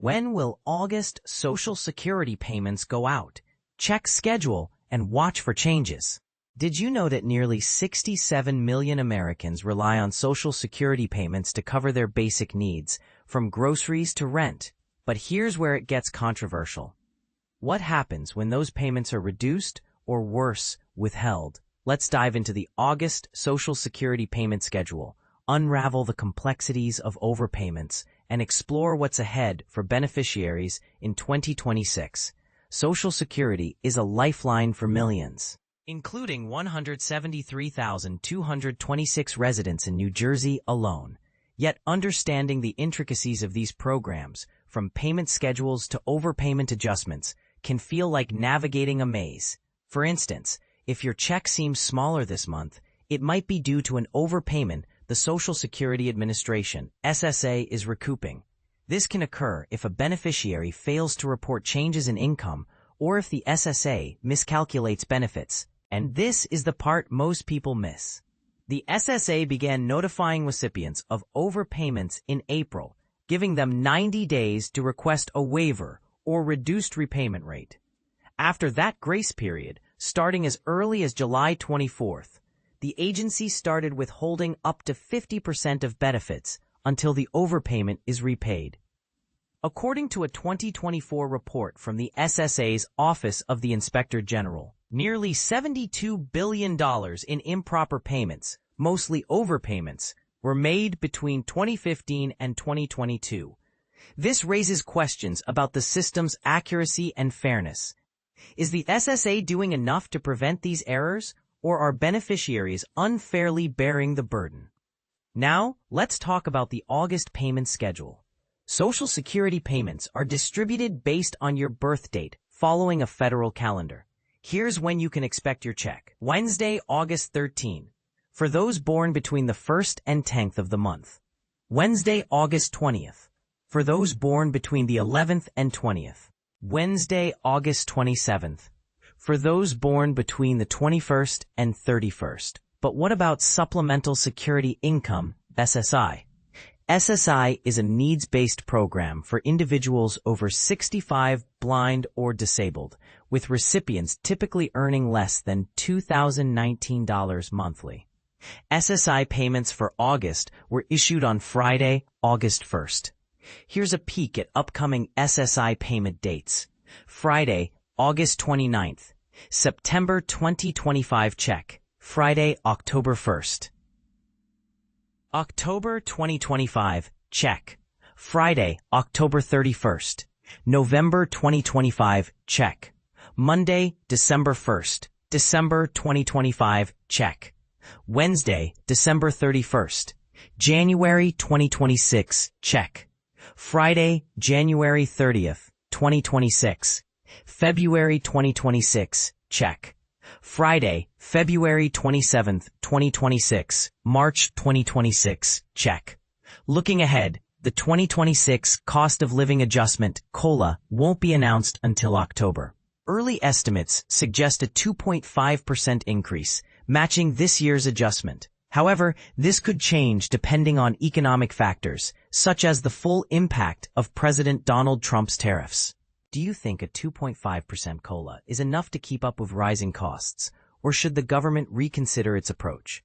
When will August Social Security payments go out? Check schedule and watch for changes. Did you know that nearly 67 million Americans rely on Social Security payments to cover their basic needs, from groceries to rent? But here's where it gets controversial. What happens when those payments are reduced or, worse, withheld? Let's dive into the August Social Security payment schedule, unravel the complexities of overpayments, and explore what's ahead for beneficiaries in 2026. Social Security is a lifeline for millions, including 173,226 residents in New Jersey alone. Yet understanding the intricacies of these programs, from payment schedules to overpayment adjustments, can feel like navigating a maze. For instance, if your check seems smaller this month, it might be due to an overpayment the Social Security Administration, SSA, is recouping. This can occur if a beneficiary fails to report changes in income or if the SSA miscalculates benefits. And this is the part most people miss. The SSA began notifying recipients of overpayments in April, giving them 90 days to request a waiver or reduced repayment rate. After that grace period, starting as early as July 24th, the agency started withholding up to 50% of benefits until the overpayment is repaid. According to a 2024 report from the SSA's Office of the Inspector General, nearly $72 billion in improper payments, mostly overpayments, were made between 2015 and 2022. This raises questions about the system's accuracy and fairness. Is the SSA doing enough to prevent these errors, or are beneficiaries unfairly bearing the burden? Now, let's talk about the August payment schedule. Social Security payments are distributed based on your birth date, following a federal calendar. Here's when you can expect your check. Wednesday, August 13, for those born between the 1st and 10th of the month. Wednesday, August 20th, for those born between the 11th and 20th. Wednesday, August 27th, for those born between the 21st and 31st. But what about Supplemental Security Income, SSI? SSI is a needs-based program for individuals over 65, blind, or disabled, with recipients typically earning less than $2,019 monthly. SSI payments for August were issued on Friday, August 1st. Here's a peek at upcoming SSI payment dates. Friday, August 29th. September 2025 check. Friday, October 1st. October 2025 check. Friday, October 31st. November 2025 check. Monday, December 1st. December 2025 check. Wednesday, December 31st. January 2026 check. Friday, January 30th, 2026. February 2026 check. Friday, February 27th, 2026, March 2026, check. Looking ahead, the 2026 Cost of Living Adjustment, COLA, won't be announced until October. Early estimates suggest a 2.5% increase, matching this year's adjustment. However, this could change depending on economic factors, such as the full impact of President Donald Trump's tariffs. Do you think a 2.5% COLA is enough to keep up with rising costs, or should the government reconsider its approach?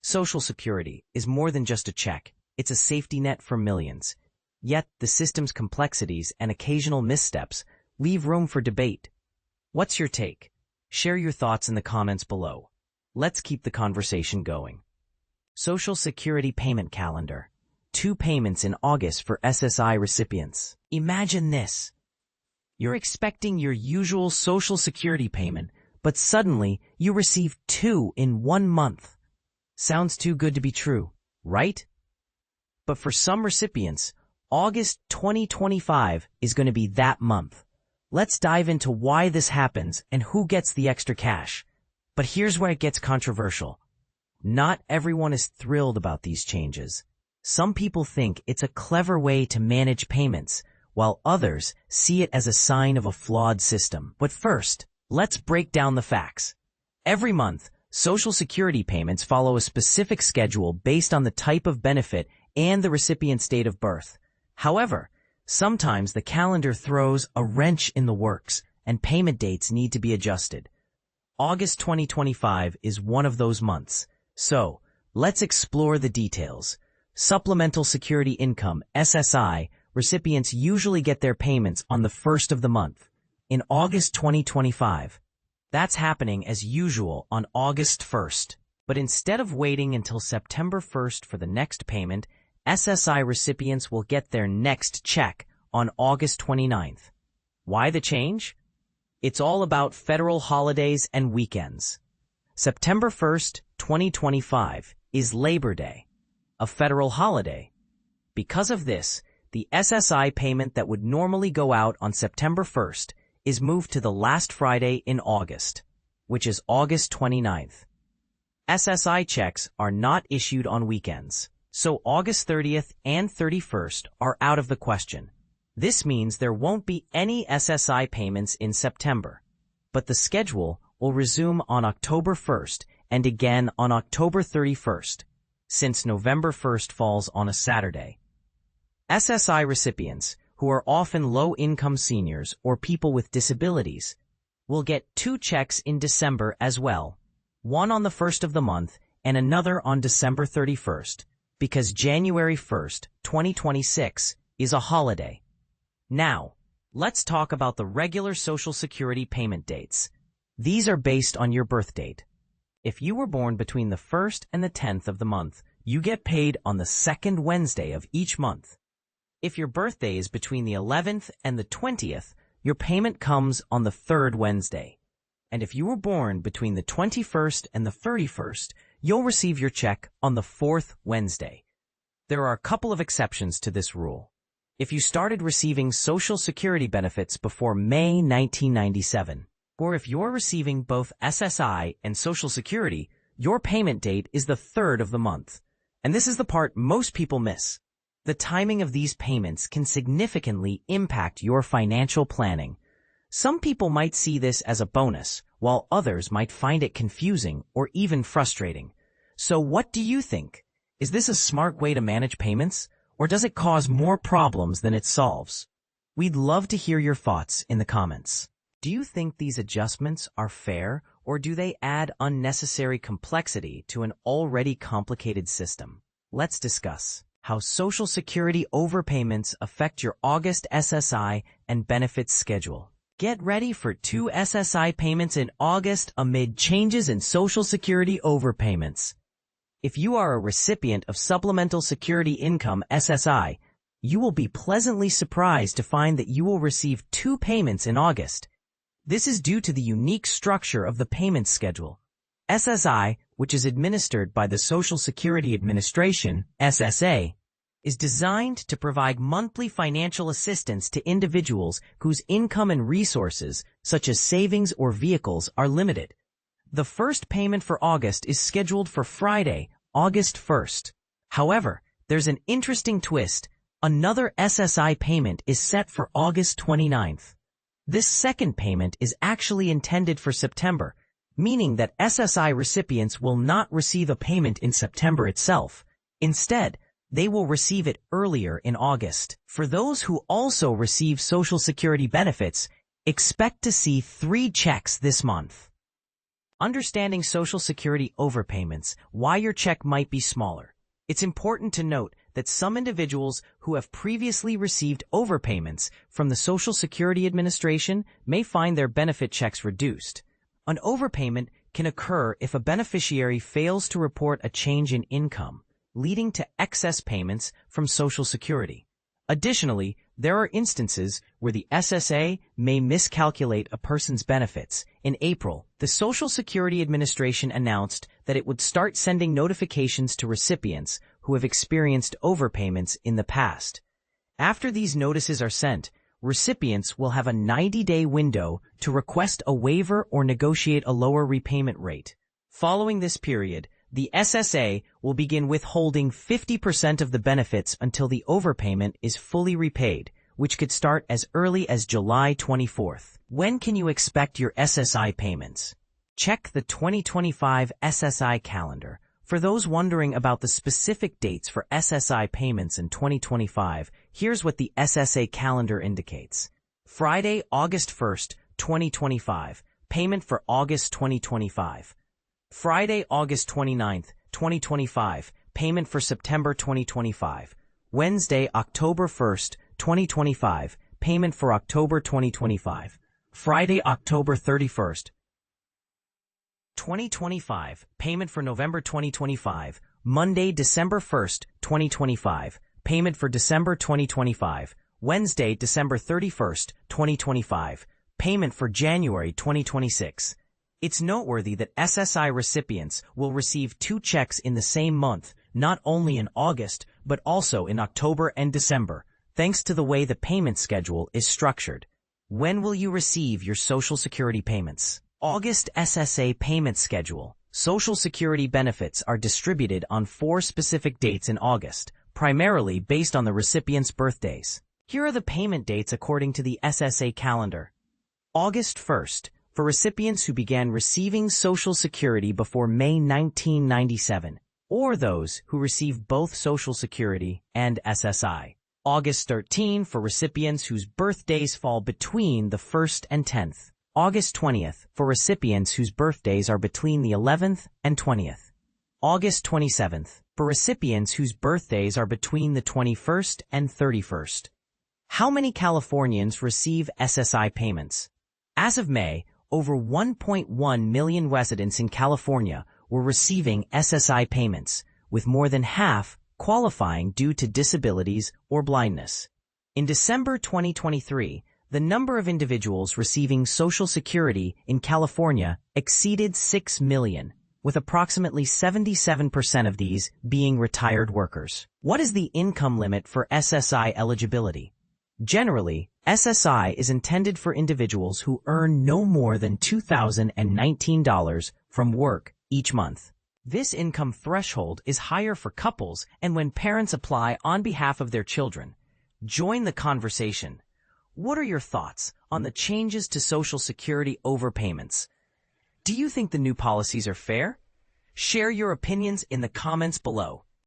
Social Security is more than just a check. It's a safety net for millions. Yet, the system's complexities and occasional missteps leave room for debate. What's your take? Share your thoughts in the comments below. Let's keep the conversation going. Social Security Payment Calendar. 2 payments in August for SSI recipients. Imagine this. You're expecting your usual Social Security payment, but suddenly you receive 2 in 1 month. Sounds too good to be true, right? But for some recipients, August 2025 is going to be that month. Let's dive into why this happens and who gets the extra cash. But here's where it gets controversial. Not everyone is thrilled about these changes. Some people think it's a clever way to manage payments, while others see it as a sign of a flawed system. But first, let's break down the facts. Every month, Social Security payments follow a specific schedule based on the type of benefit and the recipient's date of birth. However, Sometimes the calendar throws a wrench in the works and payment dates need to be adjusted. August 2025 is one of those months. So, let's explore the details. Supplemental Security Income, SSI, recipients usually get their payments on the first of the month. In August 2025, that's happening as usual on August 1st. But instead of waiting until September 1st for the next payment, SSI recipients will get their next check on August 29th. Why the change? It's all about federal holidays and weekends. September 1st, 2025 is Labor Day, a federal holiday. Because of this, the SSI payment that would normally go out on September 1st is moved to the last Friday in August, which is August 29th. SSI checks are not issued on weekends, so August 30th and 31st are out of the question. This means there won't be any SSI payments in September, but the schedule will resume on October 1st and again on October 31st, since November 1st falls on a Saturday. SSI recipients, who are often low-income seniors or people with disabilities, will get 2 checks in December as well, one on the 1st of the month and another on December 31st, because January 1st, 2026 is a holiday. Now, let's talk about the regular Social Security payment dates. These are based on your birth date. If you were born between the 1st and the 10th of the month, you get paid on the 2nd Wednesday of each month. If your birthday is between the 11th and the 20th, your payment comes on the 3rd Wednesday. And if you were born between the 21st and the 31st, you'll receive your check on the 4th Wednesday. There are a couple of exceptions to this rule. If you started receiving Social Security benefits before May 1997, or if you're receiving both SSI and Social Security, your payment date is the 3rd of the month. And this is the part most people miss. The timing of these payments can significantly impact your financial planning. Some people might see this as a bonus, while others might find it confusing or even frustrating. So what do you think? Is this a smart way to manage payments, or does it cause more problems than it solves? We'd love to hear your thoughts in the comments. Do you think these adjustments are fair, or do they add unnecessary complexity to an already complicated system? Let's discuss how Social Security overpayments affect your August SSI and benefits schedule. Get ready for 2 SSI payments in August amid changes in Social Security overpayments. If you are a recipient of Supplemental Security Income SSI, you will be pleasantly surprised to find that you will receive 2 payments in August. This is due to the unique structure of the payment schedule. SSI, which is administered by the Social Security Administration, SSA, is designed to provide monthly financial assistance to individuals whose income and resources, such as savings or vehicles, are limited. The first payment for August is scheduled for Friday, August 1st. However, there's an interesting twist. Another SSI payment is set for August 29th. This second payment is actually intended for September, meaning that SSI recipients will not receive a payment in September itself. Instead, they will receive it earlier in August. For those who also receive Social Security benefits, expect to see 3 checks this month. Understanding Social Security overpayments, why your check might be smaller. It's important to note that some individuals who have previously received overpayments from the Social Security Administration may find their benefit checks reduced. An overpayment can occur if a beneficiary fails to report a change in income, leading to excess payments from Social Security. Additionally, there are instances where the SSA may miscalculate a person's benefits. In April, the Social Security Administration announced that it would start sending notifications to recipients who have experienced overpayments in the past. After these notices are sent, recipients will have a 90-day window to request a waiver or negotiate a lower repayment rate. Following this period, the SSA will begin withholding 50% of the benefits until the overpayment is fully repaid, which could start as early as July 24th. When can you expect your SSI payments? Check the 2025 SSI calendar. For those wondering about the specific dates for SSI payments in 2025, Here's what the SSA calendar indicates. Friday, August 1st, 2025, payment for August 2025. Friday, August 29th, 2025, payment for September 2025. Wednesday, October 1st, 2025, payment for October 2025. Friday, October 31st, 2025, payment for November 2025. Monday, December 1st, 2025, payment for December 2025. Wednesday, December 31st, 2025, payment for January 2026. It's noteworthy that SSI recipients will receive 2 checks in the same month, not only in August, but also in October and December, thanks to the way the payment schedule is structured. When will you receive your Social Security payments? August SSA payment schedule. Social Security benefits are distributed on 4 specific dates in August, primarily based on the recipient's birthdays. Here are the payment dates according to the SSA calendar. August 1st, for recipients who began receiving Social Security before May 1997, or those who receive both Social Security and SSI. August 13 for recipients whose birthdays fall between the 1st and 10th. August 20th for recipients whose birthdays are between the 11th and 20th. August 27th for recipients whose birthdays are between the 21st and 31st. How many Californians receive SSI payments? As of May, over 1.1 million residents in California were receiving SSI payments, with more than half qualifying due to disabilities or blindness. In December 2023, the number of individuals receiving Social Security in California exceeded 6 million, with approximately 77% of these being retired workers. What is the income limit for SSI eligibility? Generally, SSI is intended for individuals who earn no more than $2,019 from work each month. This income threshold is higher for couples and when parents apply on behalf of their children. Join the conversation. What are your thoughts on the changes to Social Security overpayments? Do you think the new policies are fair? Share your opinions in the comments below.